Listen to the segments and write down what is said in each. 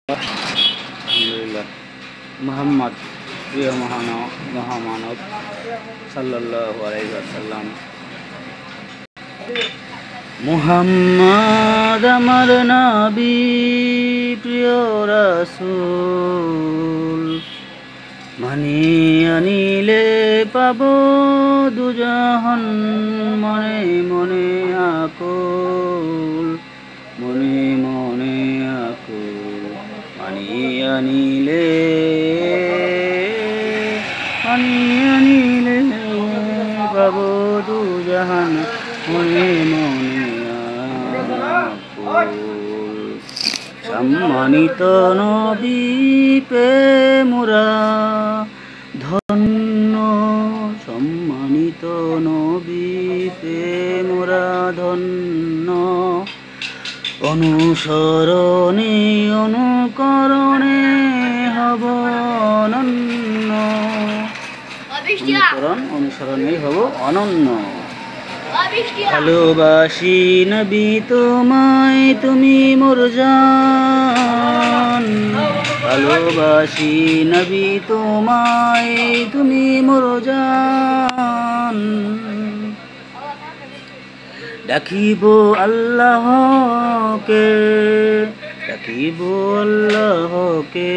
আলহামদুলিল্লাহ। মুহাম্মদ প্রিয় মহামানব সাল্লাল্লাহু আলাইহি ওয়াসাল্লাম। মুহাম্মদ আমার নবী প্রিয় রাসূল, মানি আনিলে পাব দুজাহান, মনে মনে আকুল, মনে মনে আকুল। মানি আনিলে পাব দুজাহান, মনে মনে আকুল। সম্মানিত নবী পেয়ে মোরা ধন্য, সম্মানিত নবী পেয়ে মোরা ধন্য। অনুসরণে অনুকরণে হব অনন্য, অনুসরণে হব অনন্য। ভালোবাসি নবী তোমায়, তুমি মোর জান। ভালোবাসি নবী তোমায়, তুমি মোর জান। ডাকিব আল্লাহকে, ডাকিব আল্লাহকে,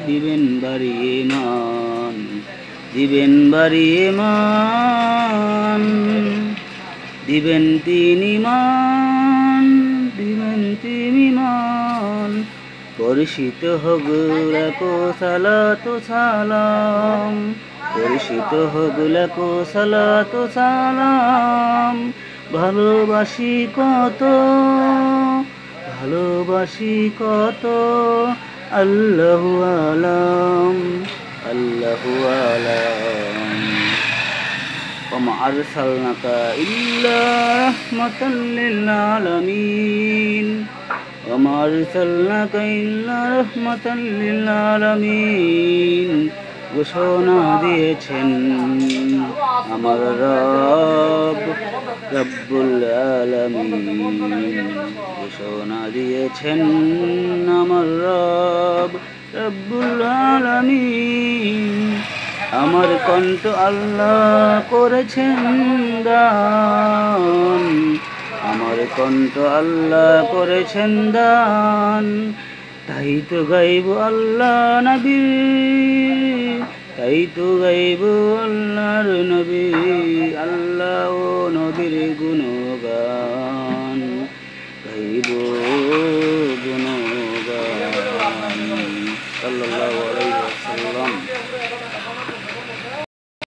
দিবেন বাড়িয়ে মান, দিবেন বাড়িয়ে মান। দিবেন তিনি মান, দিবেন তিনি মান। পরিচিত হোক লাখো সালাত সালাম, পরিচিত হোক লাখো সালাত সালাম। ভালোবাসি কত, ভালোবাসি কত, আল্লাহু আলাম, আল্লাহু আলাম। ওমা আরসালনাকা ইল্লা রাহমাতাল লিল আলামিন, ওমা আরসালনাকা ইল্লা রাহমাতাল লিল আলামিন। ঘোষণা দিয়েছেন আমার রব রব্বুল আলামিন, ঘোষণা দিয়েছেন আমার রব রব্বুল আলামিন। আমার কণ্ঠ আল্লাহ করেছেন দান, আমার কণ্ঠ আল্লাহ করেছেন দান। তাই তো গাইব আল্লাহ নবীর, তাই তো গাইব আল্লাহর নবী, আল্লাহ ও নবীর গুণগান, গাইব গুণগান। সাল্লাল্লাহু